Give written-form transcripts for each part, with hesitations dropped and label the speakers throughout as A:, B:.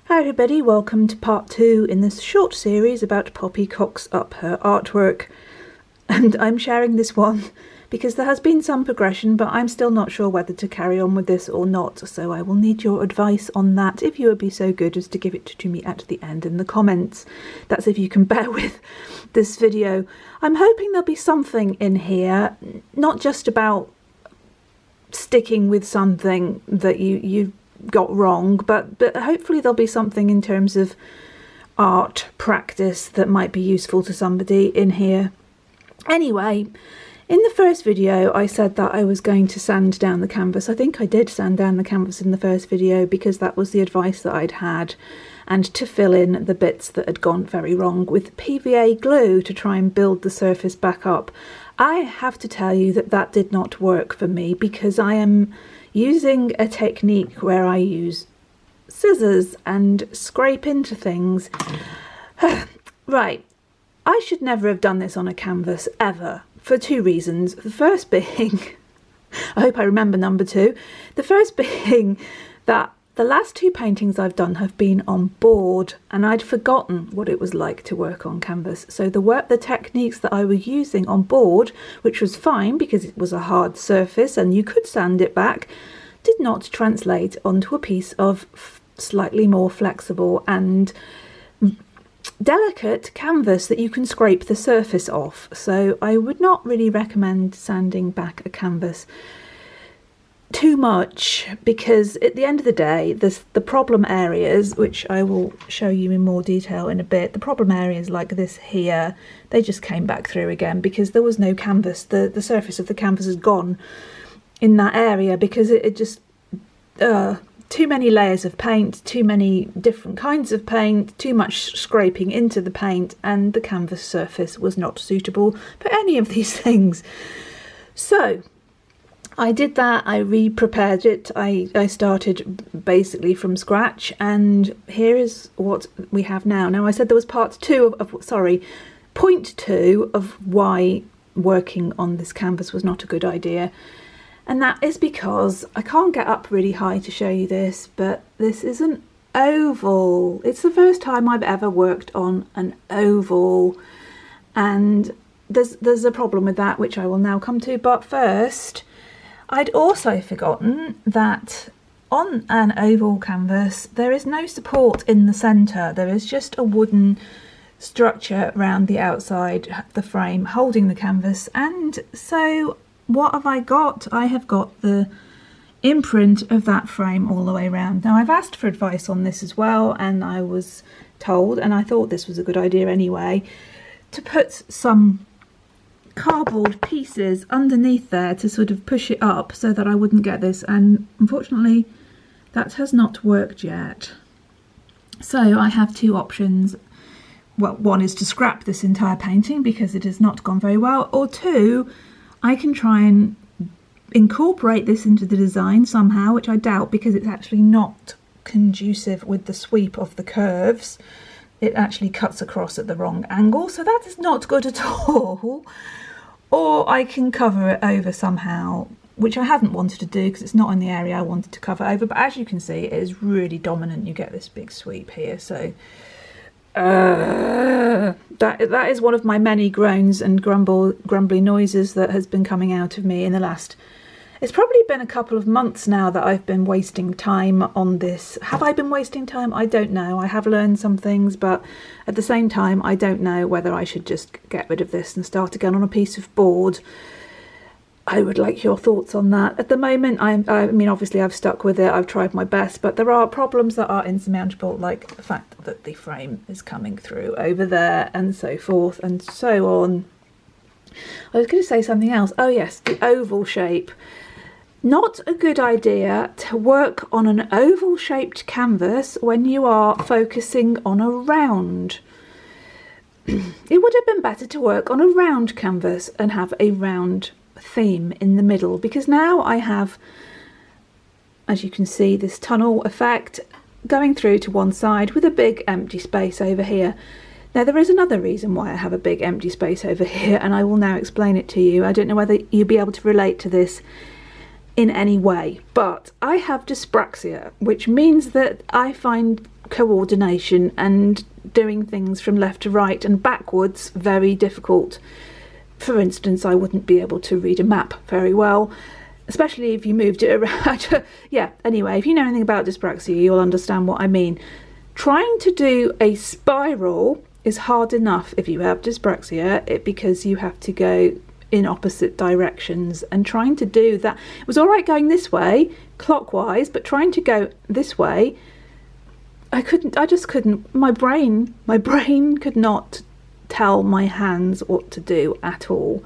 A: Hi everybody, welcome to part 2 in this short series about Poppy cocks up her artwork. And I'm sharing this one because there has been some progression, but I'm still not sure whether to carry on with this or not, so I will need your advice on that if you would be so good as to give it to me at the end in the comments. That's if you can bear with this video. I'm hoping there'll be something in here, not just about sticking with something that you got wrong, but hopefully there'll be something in terms of art practice that might be useful to somebody in here. Anyway, in the first video I said that I was going to sand down the canvas. I think I did sand down the canvas in the first video because that was the advice that I'd had, and to fill in the bits that had gone very wrong with PVA glue to try and build the surface back up. I have to tell you that that did not work for me because I am using a technique where I use scissors and scrape into things. Right, I should never have done this on a canvas ever, for two reasons. The first being, I hope I remember number 2, the first being that the last 2 paintings I've done have been on board and I'd forgotten what it was like to work on canvas. So the techniques that I was using on board, which was fine because it was a hard surface and you could sand it back, did not translate onto a piece of slightly more flexible and delicate canvas that you can scrape the surface off. So I would not really recommend sanding back a canvas too much, because at the end of the day the problem areas, which I will show you in more detail in a bit, the problem areas like this here, they just came back through again because there was no canvas. The surface of the canvas is gone in that area because it just too many layers of paint, too many different kinds of paint, too much scraping into the paint, and the canvas surface was not suitable for any of these things. So I did that, I re-prepared it, I started basically from scratch, and here is what we have now. Now I said there was point 2 of why working on this canvas was not a good idea. And that is because I can't get up really high to show you this, but this is an oval. It's the first time I've ever worked on an oval, and there's a problem with that, which I will now come to. But first, I'd also forgotten that on an oval canvas there is no support in the centre. There is just a wooden structure around the outside, the frame holding the canvas. And so what have I got? I have got the imprint of that frame all the way around. Now I've asked for advice on this as well, and I was told, and I thought this was a good idea anyway, to put some cardboard pieces underneath there to sort of push it up so that I wouldn't get this, and unfortunately that has not worked yet. So I have 2 options. Well, one is to scrap this entire painting because it has not gone very well, or 2, I can try and incorporate this into the design somehow, which I doubt because it's actually not conducive with the sweep of the curves. It actually cuts across at the wrong angle, so that is not good at all. Or I can cover it over somehow, which I hadn't wanted to do because it's not in the area I wanted to cover over, but as you can see it is really dominant. You get this big sweep here, so that is one of my many groans and grumbly noises that has been coming out of me in the last, it's probably been a couple of months now that I've been wasting time on this. Have I been wasting time? I don't know. I have learned some things, but at the same time I don't know whether I should just get rid of this and start again on a piece of board. I would like your thoughts on that. At the moment, I mean, obviously I've stuck with it, I've tried my best, but there are problems that are insurmountable, like the fact that the frame is coming through over there and so forth and so on. I was going to say something else. Oh yes, the oval shape. Not a good idea to work on an oval shaped canvas when you are focusing on a round. It would have been better to work on a round canvas and have a round theme in the middle, because now I have, as you can see, this tunnel effect going through to one side with a big empty space over here. Now there is another reason why I have a big empty space over here, and I will now explain it to you. I don't know whether you'll be able to relate to this. in any way, but I have dyspraxia, which means that I find coordination and doing things from left to right and backwards very difficult. For instance, I wouldn't be able to read a map very well, especially if you moved it around. Yeah, anyway, if you know anything about dyspraxia, you'll understand what I mean. Trying to do a spiral is hard enough if you have dyspraxia, because you have to go in opposite directions, and trying to do that, it was all right going this way clockwise, but trying to go this way, I just couldn't. My brain could not tell my hands what to do at all.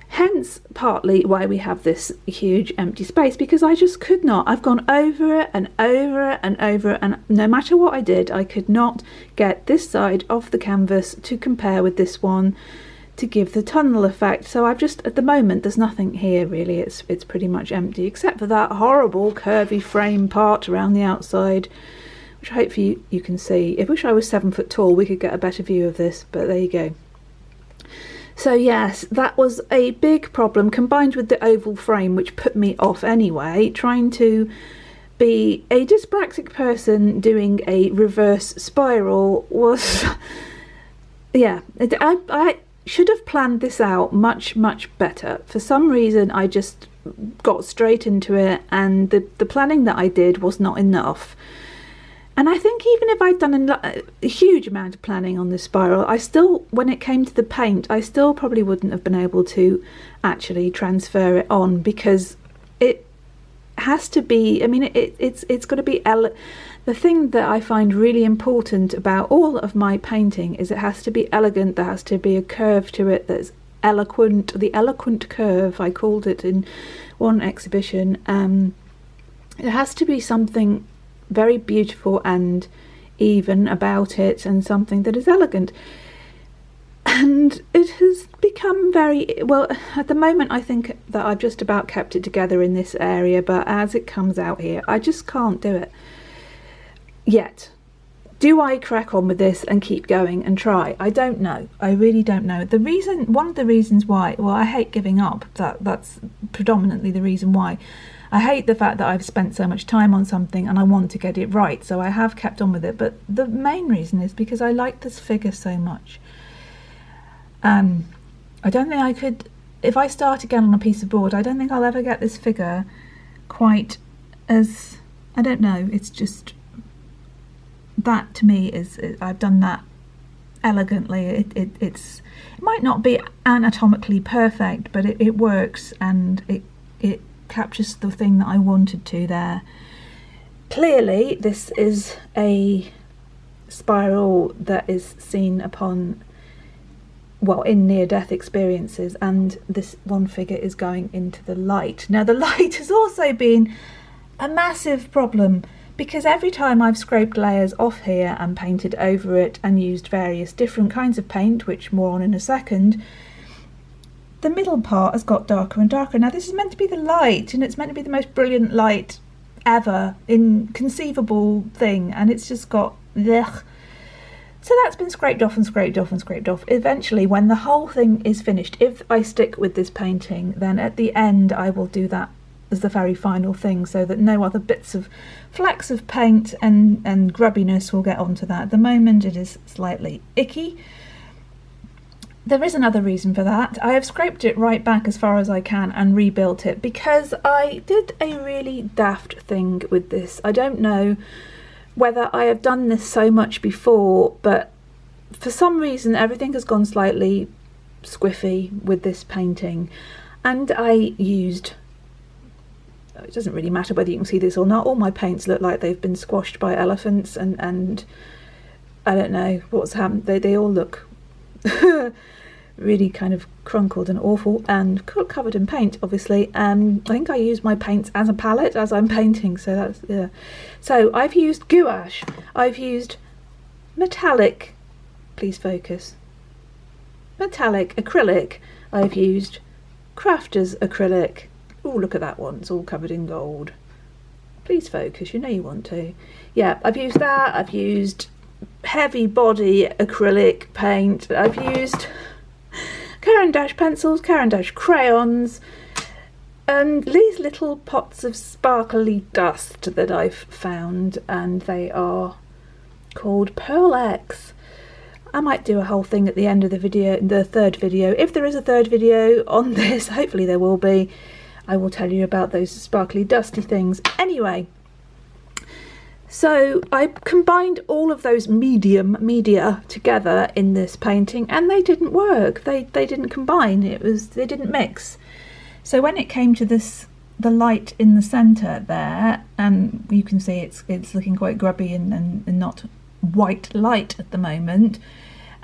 A: Hence partly why we have this huge empty space, because I just could not. I've gone over it and over it and over it, and no matter what I did, I could not get this side of the canvas to compare with this one to give the tunnel effect. So I've just, at the moment, there's nothing here really. It's pretty much empty, except for that horrible curvy frame part around the outside, which hopefully you can see. I wish I was 7 foot tall, we could get a better view of this, but there you go. So yes, that was a big problem, combined with the oval frame, which put me off anyway. Trying to be a dyspraxic person doing a reverse spiral was, yeah, I should have planned this out much better. For some reason I just got straight into it, and the planning that I did was not enough. And I think even if I'd done a huge amount of planning on this spiral, I still, when it came to the paint, I still probably wouldn't have been able to actually transfer it on, because it has to be, I mean, it's got to be, the thing that I find really important about all of my painting is it has to be elegant. There has to be a curve to it that's eloquent, the eloquent curve, I called it in one exhibition. It has to be something very beautiful and even about it, and something that is elegant. And it has become very well at the moment. I think that I've just about kept it together in this area, but as it comes out here, I just can't do it yet. Do I crack on with this and keep going and try? I don't know. I really don't know. One of the reasons why, well, I hate giving up. That's predominantly the reason why. I hate the fact that I've spent so much time on something and I want to get it right, so I have kept on with it. But the main reason is because I like this figure so much. I don't think I could, if I start again on a piece of board, I don't think I'll ever get this figure quite as, I don't know, it's just, that to me is, I've done that elegantly. It might not be anatomically perfect, but it works, and it captures the thing that I wanted to there. Clearly this is a spiral that is seen upon, well, in near-death experiences, and this one figure is going into the light. Now the light has also been a massive problem, because every time I've scraped layers off here and painted over it and used various different kinds of paint, which more on in a second, the middle part has got darker and darker. Now this is meant to be the light, and it's meant to be the most brilliant light ever, inconceivable thing, and it's just got blech. So that's been scraped off and scraped off and scraped off. Eventually, when the whole thing is finished, if I stick with this painting, then at the end I will do that as the very final thing, so that no other bits of flecks of paint and grubbiness will get onto that. At the moment it is slightly icky. There is another reason for that. I have scraped it right back as far as I can and rebuilt it, because I did a really daft thing with this. I don't know whether I have done this so much before, but for some reason everything has gone slightly squiffy with this painting, and I used, it doesn't really matter whether you can see this or not, all my paints look like they've been squashed by elephants, and I don't know what's happened. They all look really kind of crunkled and awful and covered in paint, obviously. I think I use my paints as a palette as I'm painting, so that's, yeah. So I've used gouache, I've used metallic, please focus, metallic acrylic, I've used crafter's acrylic. Oh, look at that one, it's all covered in gold. Please focus, you know you want to. Yeah, I've used that. I've used heavy body acrylic paint. I've used Caran d'Ache pencils, Caran d'Ache crayons, And these little pots of sparkly dust that I've found, and they are called Pearl X. I might do a whole thing at the end of the video, the third video. If there is a third video on this, hopefully there will be, I will tell you about those sparkly dusty things. Anyway, so I combined all of those media together in this painting, and they didn't work. They didn't combine. They didn't mix. So when it came to this, the light in the centre there, and you can see it's looking quite grubby and not white light at the moment.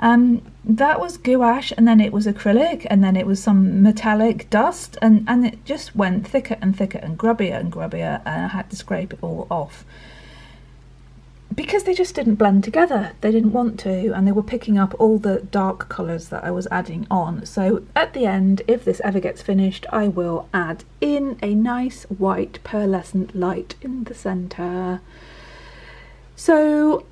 A: That was gouache, and then it was acrylic, and then it was some metallic dust, and it just went thicker and thicker and grubbier, and I had to scrape it all off. Because they just didn't blend together. They didn't want to, and they were picking up all the dark colours that I was adding on. So at the end, if this ever gets finished, I will add in a nice white pearlescent light in the centre. So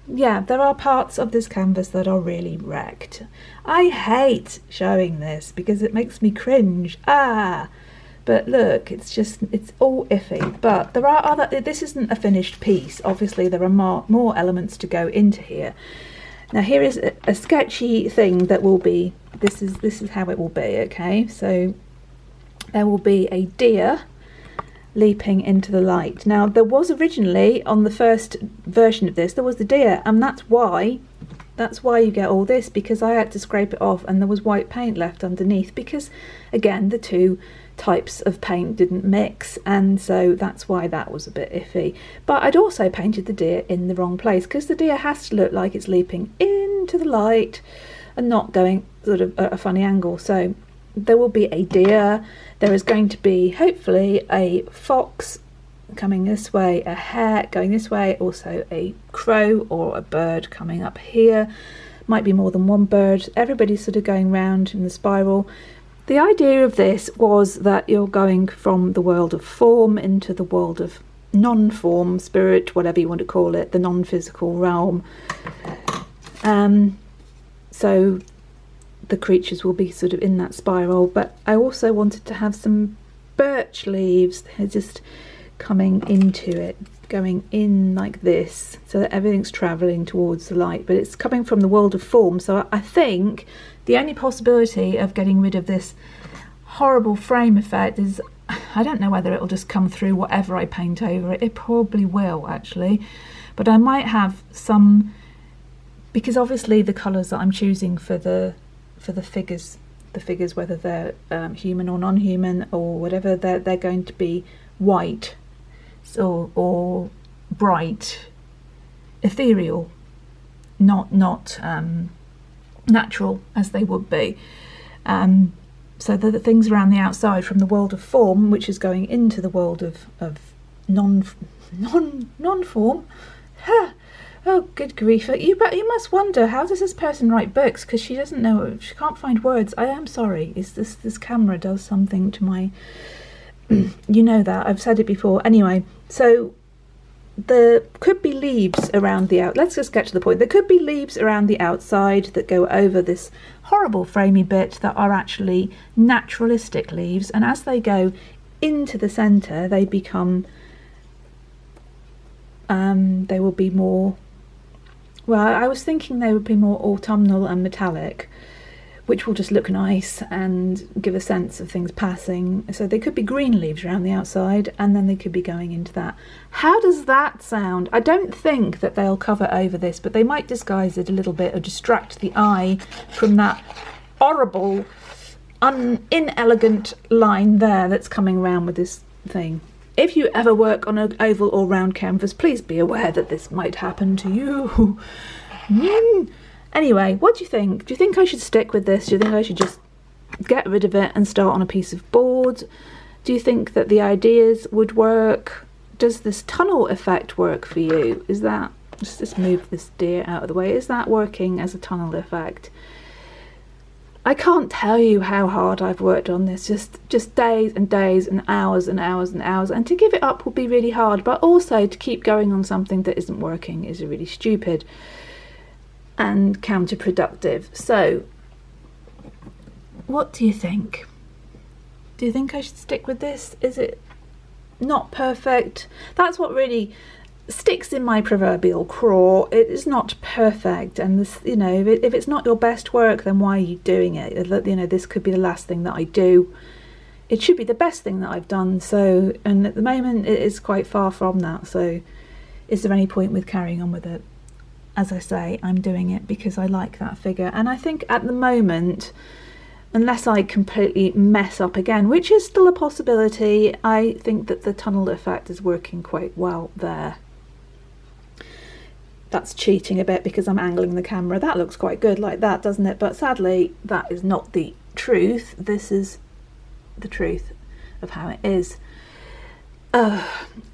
A: yeah, there are parts of this canvas that are really wrecked. I hate showing this because it makes me cringe. But look, it's all iffy. But there are other, this isn't a finished piece. Obviously there are more elements to go into here. Now here is a sketchy thing that will be, this is how it will be, okay? So there will be a deer leaping into the light. Now there was originally, on the first version of this, there was the deer, and that's why you get all this, because I had to scrape it off and there was white paint left underneath, because again the two types of paint didn't mix, and so that's why that was a bit iffy. But I'd also painted the deer in the wrong place, because the deer has to look like it's leaping into the light and not going sort of at a funny angle. So there will be a deer, there is going to be hopefully a fox coming this way, a hare going this way, also a crow or a bird coming up here, might be more than one bird. Everybody's sort of going round in the spiral. The idea of this was that you're going from the world of form into the world of non-form, spirit, whatever you want to call it, the non-physical realm. So the creatures will be sort of in that spiral, but I also wanted to have some birch leaves. They're just coming into it, going in like this, so that everything's travelling towards the light, but it's coming from the world of form. So I think the only possibility of getting rid of this horrible frame effect is, I don't know whether it'll just come through whatever I paint over it. It probably will actually, but I might have some, because obviously the colours that I'm choosing for the figures, whether they're human or non-human or whatever, they're going to be white, so, or bright, ethereal, not natural as they would be. So the things around the outside from the world of form, which is going into the world of non-form. Oh, good grief. You must wonder, how does this person write books? Because she doesn't know, she can't find words. I am sorry. This camera does something to my... You know that, I've said it before. Anyway, so there could be leaves around the let's just get to the point. There could be leaves around the outside that go over this horrible framey bit that are actually naturalistic leaves, and as they go into the centre they become they will be more, well, I was thinking they would be more autumnal and metallic, which will just look nice and give a sense of things passing. So they could be green leaves around the outside, and then they could be going into that. How does that sound? I don't think that they'll cover over this, but they might disguise it a little bit or distract the eye from that horrible, inelegant line there that's coming around with this thing. If you ever work on an oval or round canvas, please be aware that this might happen to you. Anyway, what do you think? Do you think I should stick with this? Do you think I should just get rid of it and start on a piece of board? Do you think that the ideas would work? Does this tunnel effect work for you? Is that, let's just move this deer out of the way, is that working as a tunnel effect? I can't tell you how hard I've worked on this, just days and days and hours and hours and hours, and to give it up will be really hard, but also to keep going on something that isn't working is really stupid and counterproductive. So what do you think? Do you think I should stick with this? Is it not perfect? That's what really sticks in my proverbial craw. It is not perfect, and this, you know, if it's not your best work, then why are you doing it? You know, this could be the last thing that I do. It should be the best thing that I've done. So, and at the moment it is quite far from that. So is there any point with carrying on with it? As I say, I'm doing it because I like that figure, and I think at the moment, unless I completely mess up again, which is still a possibility, I think that the tunnel effect is working quite well there. That's cheating a bit because I'm angling the camera. That looks quite good like that, doesn't it? But sadly, that is not the truth. This is the truth of how it is.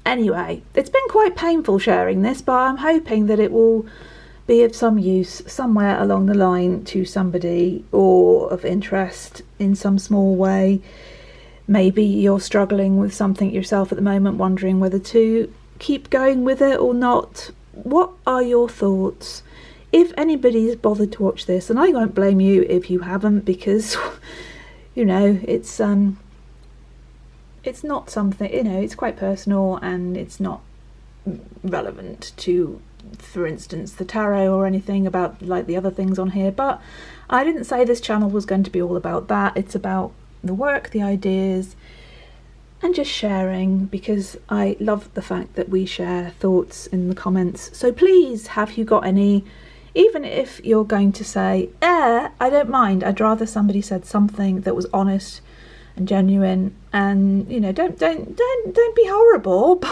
A: Anyway, it's been quite painful sharing this, but I'm hoping that it will be of some use somewhere along the line to somebody, or of interest in some small way. Maybe you're struggling with something yourself at the moment, wondering whether to keep going with it or not. What are your thoughts? If anybody's bothered to watch this, and I won't blame you if you haven't, because you know, it's not something, you know, it's quite personal, and it's not relevant to, for instance, the tarot or anything about like the other things on here. But I didn't say this channel was going to be all about that. It's about the work, the ideas, and just sharing, because I love the fact that we share thoughts in the comments. So please, have you got any? Even if you're going to say, I don't mind, I'd rather somebody said something that was honest and genuine, and you know, don't be horrible,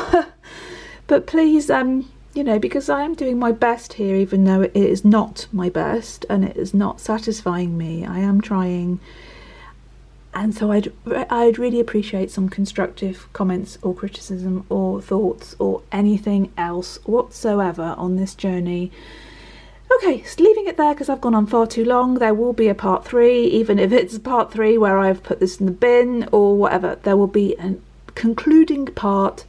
A: but please, you know, because I am doing my best here, even though it is not my best and it is not satisfying me. I am trying, and so I'd really appreciate some constructive comments or criticism or thoughts or anything else whatsoever on this journey. Okay, so leaving it there because I've gone on far too long. There will be a part 3, even if it's part 3 where I've put this in the bin or whatever. There will be a concluding part.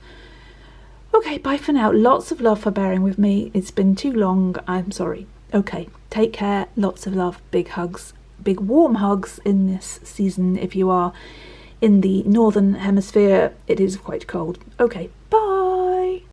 A: Okay, bye for now. Lots of love for bearing with me. It's been too long. I'm sorry. Okay, take care. Lots of love. Big hugs. Big warm hugs in this season. If you are in the northern hemisphere, it is quite cold. Okay, bye.